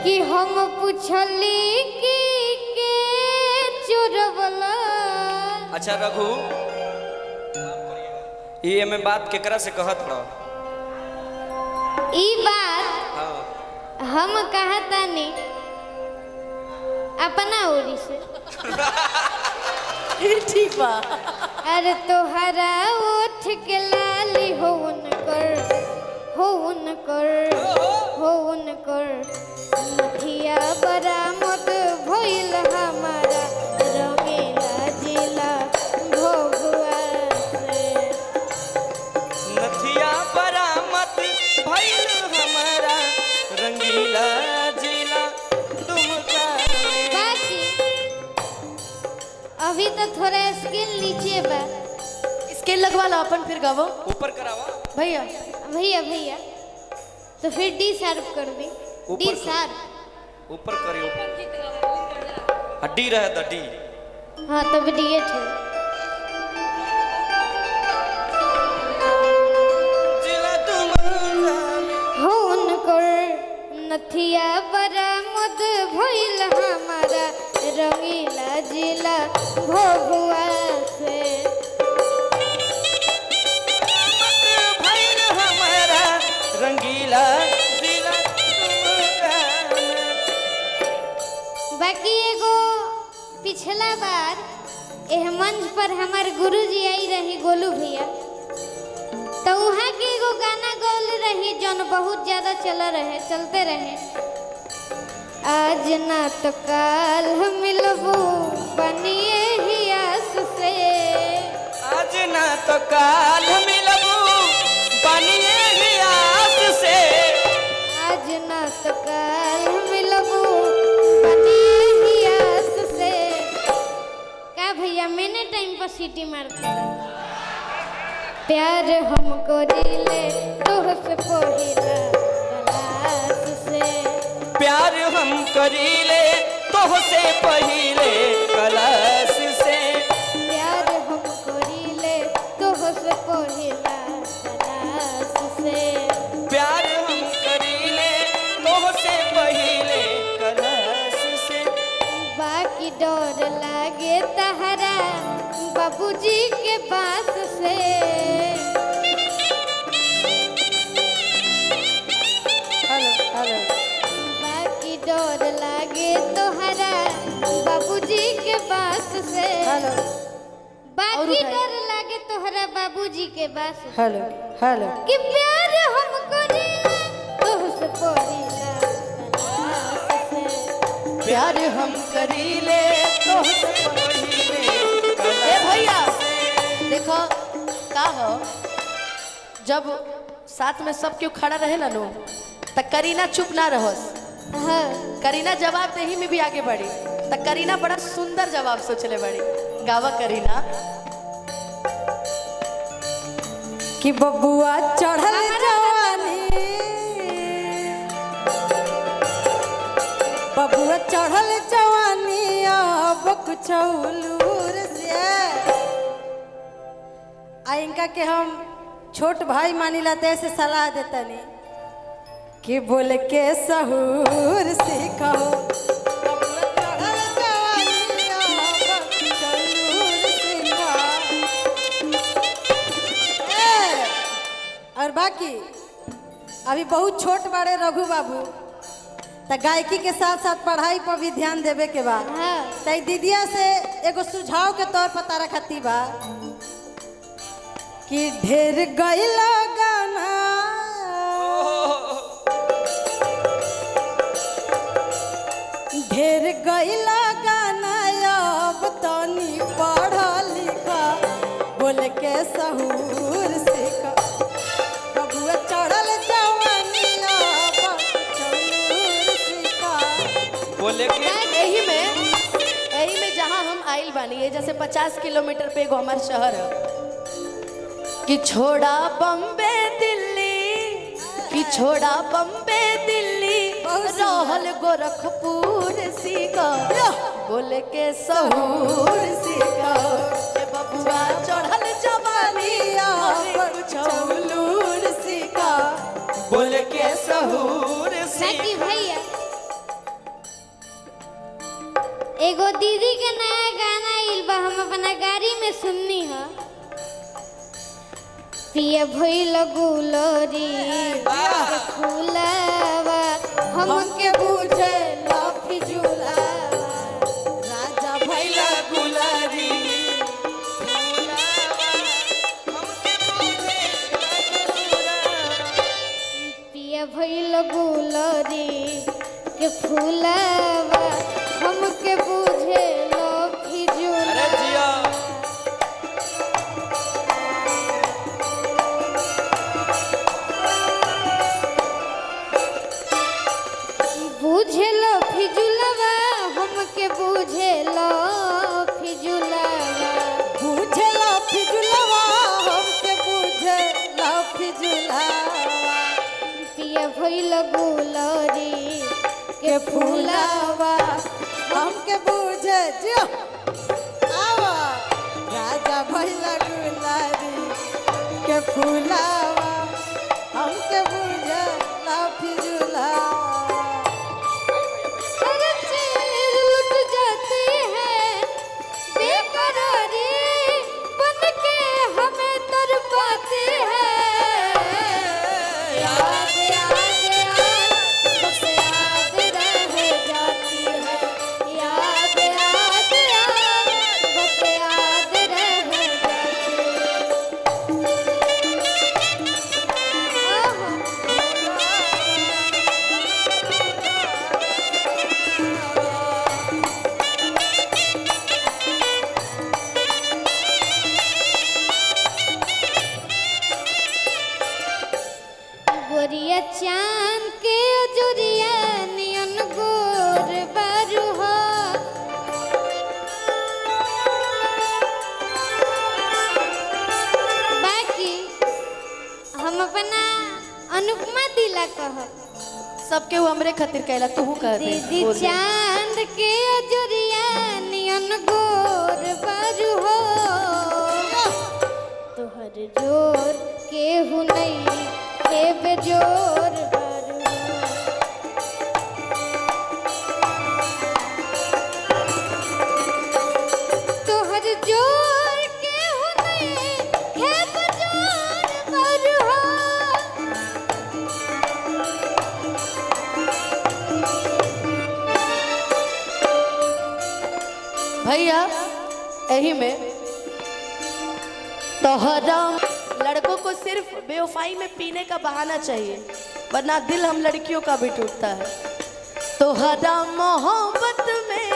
कि हम पूछली कि के चोरवला। अच्छा रघु, ये में बात केकरा से कहत रहो? ई बात हाँ। हम कहता नहीं अपना ओरी से। ठीक बा। अरे तोहरा उठ के लाली होन कर नथिया बरामद भइल हमारा रंगीला जिला भोगुआ से। नथिया बरामद भइल हमारा रंगीला जिला दुमका में। बाकी अभी तो थोड़ा स्किल नीचे बा। स्केल लगवा लो अपन, फिर गावो। ऊपर करावा भैया भैया तो फिर डी शार्प कर दी। डी शार्प ऊपर करियो। डी रहे तो डी। हाँ तब डी है। जिला दुमका होन कर नथिया बरामद भइल हमारा रंगीला जिला भोगुआ से। भइल हमारा रंगीला जिला दुमका में। बाकी एगो पिछला बार एह मंच पर हमार गुरुजी आई रही गोलू भैया, तो वहाँ के एगो गाना गौल रही जौन बहुत ज्यादा चलते रहे। आज ना तो काल मिलबू बनिए ही आस से। आज ना तो काल मिलबू बनिए ही आस से। आज ना तो काल मिलबू बनिए ही आस से। का भैया मैंने टाइम पर सीटी मारती प्यार हमको दिले तोहसे पहिला क्लास से। प्यार हम करीले तोहसे पहिले क्लास से। प्यार हमको दिले तोहसे पहिला क्लास से। प्यार हम करीले तोहसे पहिले क्लास से। बाकी डर लागे तहरा बाबूजी के पास से। हेलो बाकी डर लागे तोहरा बाबूजी के पास से। हेलो बाकी डर लागे तोहरा बाबूजी के पास से। हेलो कि प्यार हमको दिला तोहसे पहिला क्लास से। प्यार हम करीले तोहसे पहिले। ए भैया देखो का हो, जब साथ में सब क्यों खड़ा रहे ना लो त करीना चुप ना रहोस। हाँ करीना जवाब दही में भी आगे बढ़ी। त करीना बड़ा सुंदर जवाब सोचले बड़ी। गावा करीना कि बबुआ चढ़ल जवानी, बबुआ चढ़ल जवानी अब कुछ उलूर से। आ इनका के हम छोट भाई मानी लाते से सलाह देतनी कि बोल के सहूर सीखो। बबुआ चढ़ल जवानी अब कुछ उलूर सीखो। और बाकी अभी बहुत छोट बड़े रघु बाबू, तो गायकी के साथ साथ पढ़ाई पर भी ध्यान देवे के बा। हाँ तई दीदिया से एगो सुझाव के तौर पर तारा खाती बा कि ढेर गइला गाना, ढेर गइला गाना अब तनी पढ़ लिखा बोल के सहूर सीखा। बबुआ चढ़ल जवानी अब सहूर सीखा। बोले के यही में जहाँ हम आइल बानी है, जैसे 50 किलोमीटर पे एगो हमार शहर है कि छोड़ा बम्बे दिल्ली, कि छोड़ा बम्बे दिल्ली रहल गोरखपुर सीखा बोल के सहूर सीखा। ए बबुआ चढ़ल जवानी अब छौलूर सीखा बोल के सहूर बाकी भैया एगो दीदी के नया गाना आइल बा, हम अपना गाड़ी में सुननी है। पिया भइल गुलरी के फूलवा हमके बुझे लफी झूलावा। राजा भैला गुलारी पिया भइल गुलरी के फूलवा हमके बुझे लफी अरे झूलावा। जिया बुझे लफी झूलावा हमके बुझे लफी झूलावा। बुझला फिजुलवा हमके बुझला फिजुलवा पिया भइल गुलरी के फूलवा हमके बुझे जियो आवा राजा भैला गुलारी के फूलवा हमके बुझला फिजुलवा। हर चीज लुट जाती है बेकरारी बन के हमें तड़पाती है। याद याद याद बस याद रह जाती है। याद याद याद बस याद रह जाती है। आहा। गोरिया चांद के अजुरिया नियन गोर बारू हो। बाकी हम अपना अनुपमा दिला कह सबके वो हमरे खातिर कहला तू कह दे दीदी बोल दे। चांद के अजुरिया नियन गोर बारू हो। तोहर जोर केहू नहीं के बेजोर बारू हो। तोहर जोर केहू नहीं के बेजोर बारू हो। भैया यही में तोहरा लड़कों को सिर्फ बेवफाई में पीने का बहाना चाहिए, वरना दिल हम लड़कियों का भी टूटता है। तोहरा मोहब्बत में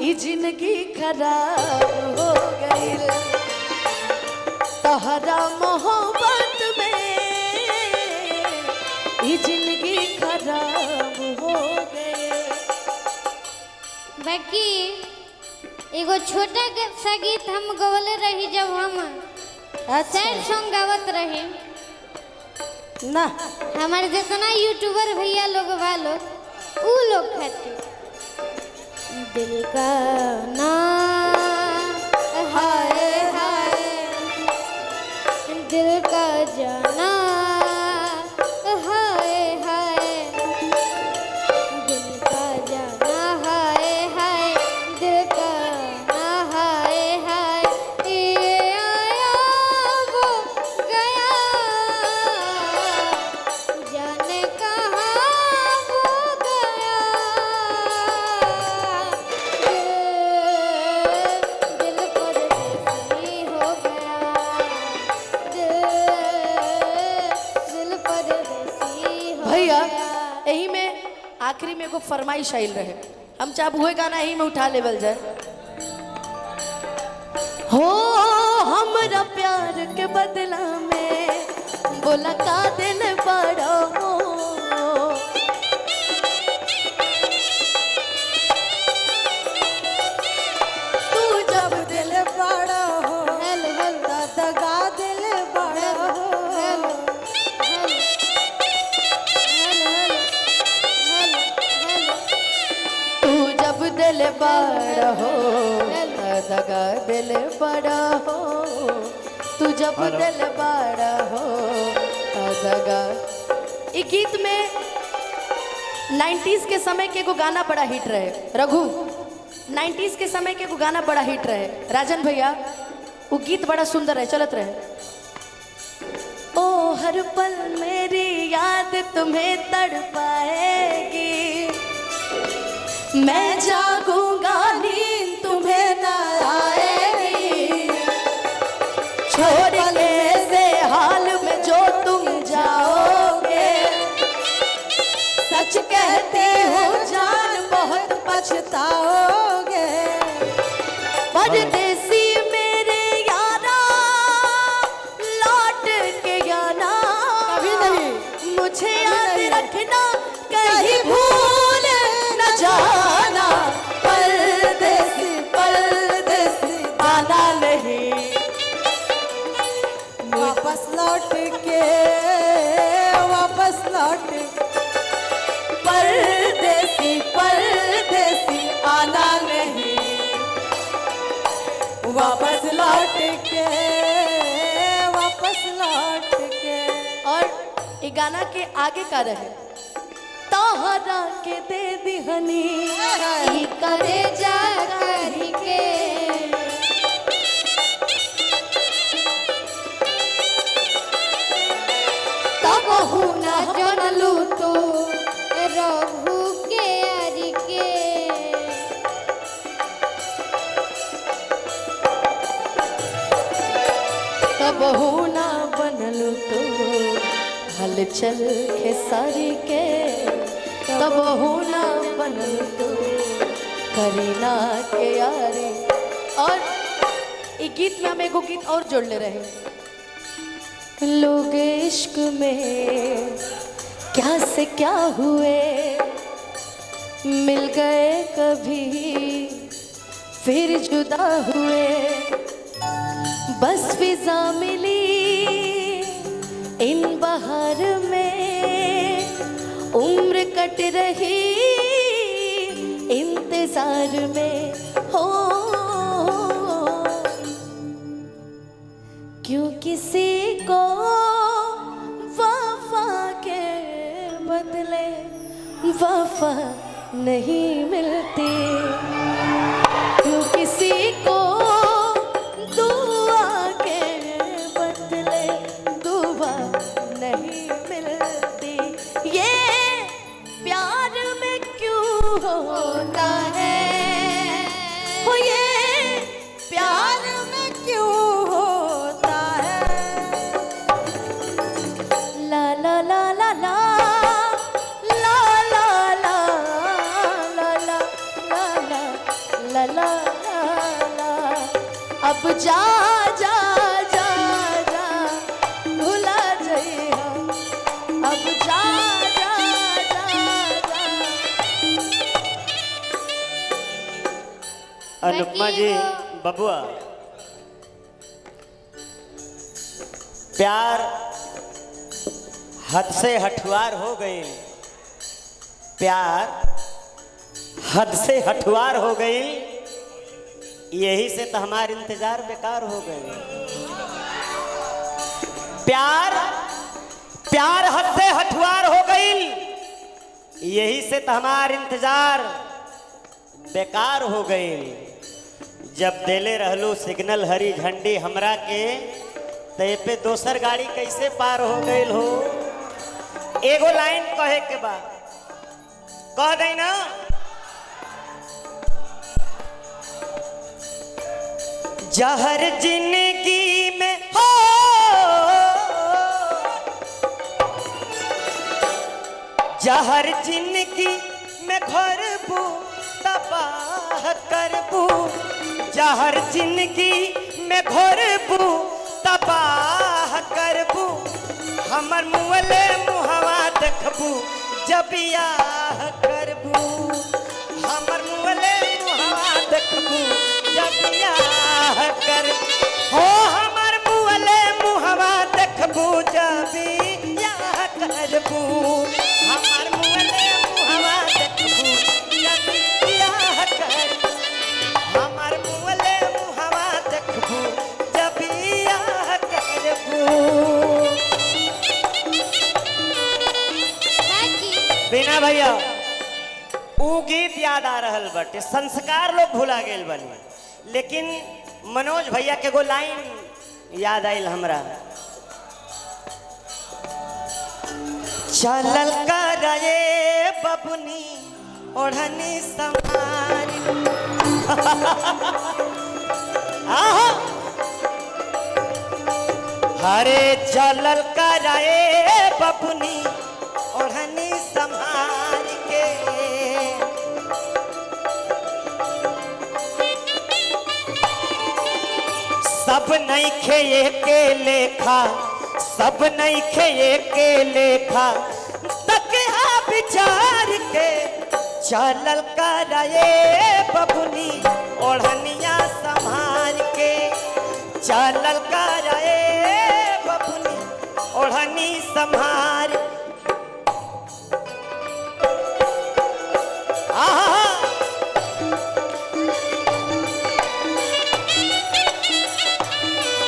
ये जिंदगी खराब हो गई। तोहरा मोहब्बत में ये जिंदगी खराब हो गई। बाकी एगो छोटा सा गीत हम गवले रही जब हम सैड सॉन्ग गावत रहे। ना हमारे जितना यूट्यूबर भैया लोग वालो ऊ लोग खातिर दिल का ना हाय हाय दिल का जाना हाय हाय दिल का जाना हाय हाय दिल का ना हाय हाय ये आया वो गया जाने कहाँ वो गया। दिल परदेसी हो गया। दिल परदेसी हो भैया गया। यही में आखिरी में एगो फरमाइश आइल रहे, हम चाहे हुए गाना यही में उठा लेवल जाए। हो हमरा प्यार के बदला में बोला का दिन बड़ा हो। तू जब दिल बड़ा हो हेलो हेलो दगा दिल बड़ा हो। Hello hello hello hello hello तू जब दिल बड़ा हो दगा दिल बड़ा हो। तू जब दिल बड़ा हो दगा। ई गीत में 90s के समय के एगो गाना बड़ा हिट रहे रघु। 90s के समय के एगो गाना बड़ा हिट रहे राजन भैया, वो गीत बड़ा सुंदर है, चलत रहे। ओ हर पल मेरी याद तुम्हें तड़पाएगी, मैं जागूंगा नींद तुम्हें न आएगी, छोड़ के से हाल में जो तुम जाओगे, सच कहती हो जान बहुत पछताओगे। परदेसी मेरे यारा लौट के आना, कभी नहीं मुझे याद रखना, कहीं भूल न जाना, परदेसी परदेसी आना नहीं, वापस लौट के वापस लौट, परदेसी परदेसी आना नहीं, वापस लौट के वापस लौट के। और ये गाना के आगे का रहे, तोहरा के दे दिहनी ई करे जा करी के, तब हुना जनलू तो रघु के अरि के, तब हुना बनलू तो हलचल खेसारी के, तब हुना बनलू तो करीना के यारी। और ये गीत में हम एगो गीत और जोड़ ले रहे, लोग इश्क में क्या से क्या हुए, मिल गए कभी फिर जुदा हुए, बस फिजा मिली इन बहार में, उम्र कट रही इंतजार में हो, क्यों किसी को वफा के बदले वफा नहीं मिलती, क्यों किसी को दुआ के बदले दुआ नहीं मिलती, ये प्यार में क्यों होता है, हो ये प्यार में क्यों होता है, ला ला ला ला ला ला ला ला ला ला ला ला ला ला, अब जा जा जा जा भुला जइहा, अब जा जा जा जा। अनुपमा जी बबुआ, प्यार हद से हठुआर हो गई, प्यार हद से हठुआर हो गई, यही से तो हमारा इंतजार बेकार हो गए। प्यार प्यार हद से हठुआर हो गई, यही से तो हमारा इंतजार बेकार हो गई। जब देले रहलू सिग्नल हरी झंडी हमरा के, ते पे दोसर गाड़ी कैसे पार हो गई हो। एगो लाइन कहे के बा, कह दे ना, जहर जिंदगी में हो, जहर जिंदगी में घरबू तबाह करबू, जहर जिंदगी में घरबू तबाह करबू, हमर मुँहले मुहवा देखबू जब याह करबू, हमर मुँहले मुहवा देखबू जब याह कर, हो हमर मुँहले मुहवा देखबू जब याह करबू, हमर मुँहले मुहवा देखबू जब याह कर, हमर मुँहले मुहवा देखबू जब याह करबू। हाँ जी। बिना भैया ऊ गीत याद आ रहल बटे, संस्कार लोग भुला गेल बनी, लेकिन मनोज भैया के गो लाइन याद आइल हमरा। चलल करे बबुनी ओढ़नी संभारी आहा हरे चलल करे बबुनी ओढ़नी संभार के सब नहीं खे के लेखा, सब नहीं खे के लेखा तकहा विचार के चलल करे बबुनी ओढ़निया संभार के चलल करे बबुनी ओढ़नी संभार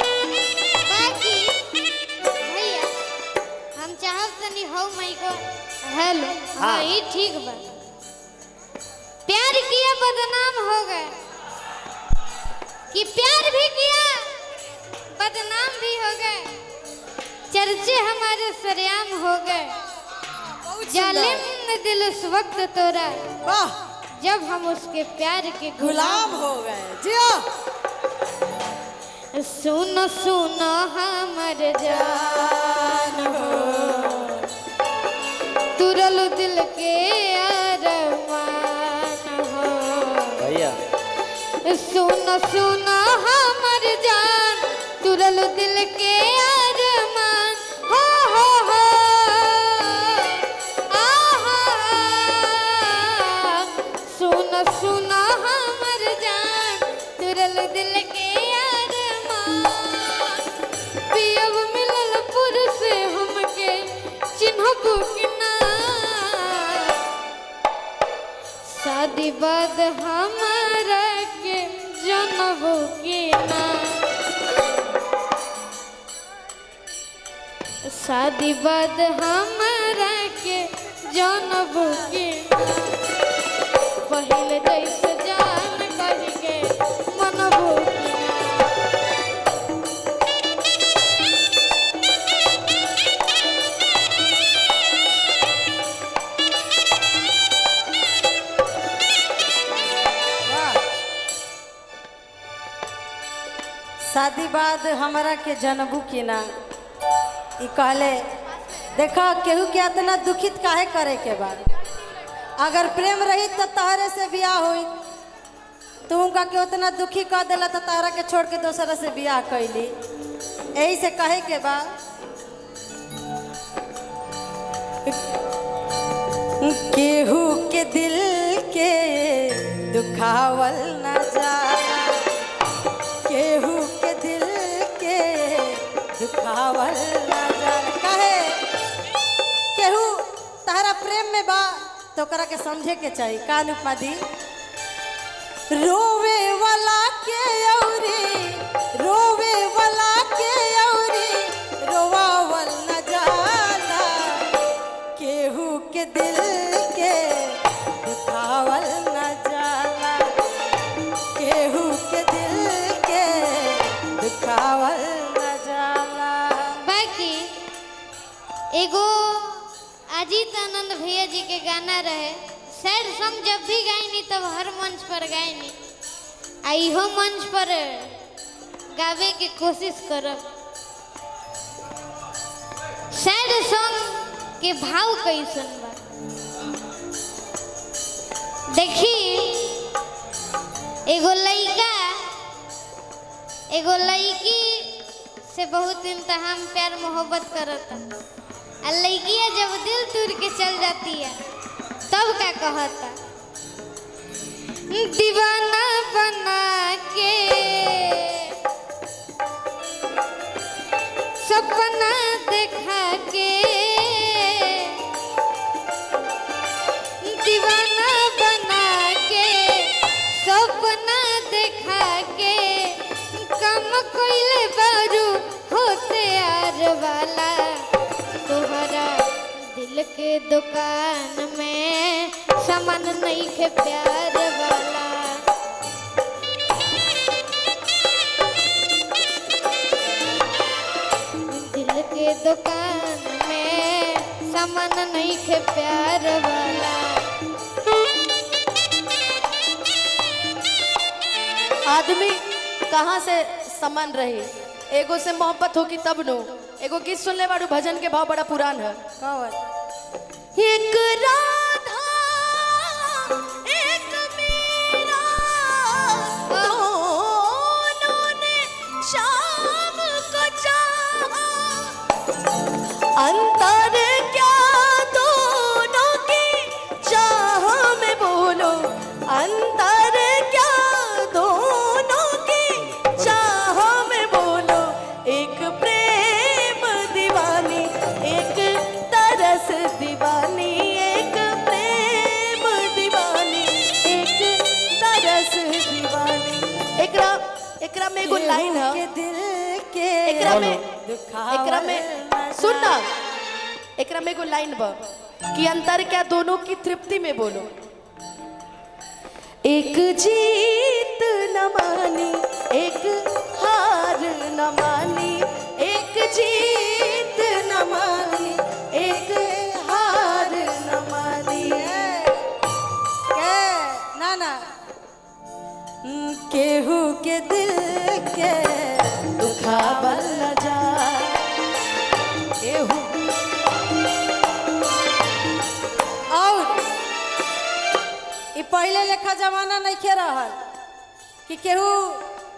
बाकी भैया हम चाहब तनी हो मई को हेलो हाँ ये ठीक बा। प्यार किया बदनाम हो गए कि प्यार भी किया बदनाम भी हो गए, चर्चे हमारे सरेआम हो गए। जालिम ने दिल उस वक्त तोड़ा वाह जब हम उसके प्यार के गुलाम हो गए। जियो सुनो सुनो हमर जान हो तुरल दिल के अरमान हो भैया सुनो सुनो हमर जान तुरल दिल के अरमान हो सुनो सुनो हमर जान तुरल दिल के अरमान पियब मिलल पुर से हमके चिन्हब कि ना शादी बाद हमारा के जनब कि ना शादी बाद हमारा के जनब कि ना पहले जैसे जान कह के मनबो कि ना वाह। शादी बाद हमारा के जनबू की ना ई कहले देखा केहू के इतना दुखित काहे करे के बाद अगर प्रेम रही तो तहरे से बियाह हुई तू का के उतना दुखी कर देला तो तहरा के छोड़ के दूसरा से बियाह कैली यही से कहे के बाद केहू के दिल के दुखावल न जाला केहू के दिल के दुखावल न जाला कहे केहू तहरा प्रेम में बा तो करा के समझे के चाहिए कान उपाधि रोवे वाला के औरी रोवे वाला के औरी रोवावल न जाला केहू के दिल के दुखावल न जाला केहू के दिल के दुखावल न जाला। बाकी एगो अजीत आनंद भैया जी के गाना रहे सैड सॉन्ग जब भी गायनी तब हर मंच पर गायनी आ इहो मंच पर गावे के कोशिश करब। सैड सॉन्ग के भाव कैसन बा देखी एगो लड़का एगो लड़की से बहुत इंतहाम प्यार मोहब्बत करता आ लड़कियां जब दिल तोड़ के चल जाती है तब क्या कहता दीवाना बना के सपना देखा के दीवाना बना के सपना देखा के कम कोइले बारू होते यार वाला तोहरा दिल के दुकान में समान नहीं खे प्यार वाला। दिल के दुकान में समान नहीं खे प्यार वाला। आदमी कहाँ से समान रही, एगो से मोहब्बत होगी तब नो। एगो गीत सुन ले बाड़ू, भजन के भाव बड़ा पुरान है। कौन? एक राधा एक मीरा दोनों ने शाम को चाहा, अंतर क्या दोनों की चाह में बोलो, अंतर क्या दोनों की चाह में बोलो। एक प्रेम दीवानी एक तरस दीवानी, एक प्रेम दीवानी एक तरस दीवानी। एकरा में एगो लाइन है, के दिल के एकरा में दुखावल सुनना, एकरा में एगो लाइन बा कि अंतर क्या दोनों की तृप्ति में बोलो। एक जीत न मानी एक हार न मानी, एक जीत न मानी एक हार न मानी। के ना ना केहू के दिल के दुखावल न जा केहू। और ई पहले लेखा जमाना नहीं खे रहल कि केहू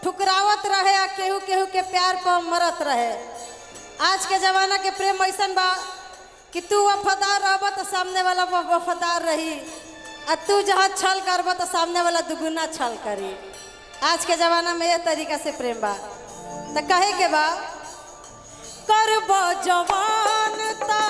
ठुकरावत रहे आ केहू केहू के प्यार पर मरत रहे। आज के जमाना के प्रेम ऐसन बा कि तू वफादार रहब तो सामने वाला वफादार रही, आ तू जहाँ छल करब तो सामने वाला दुगुना छल करी। आज के जमाना में ये तरीका से प्रेम बा। तो कहे के बा करब जवान ता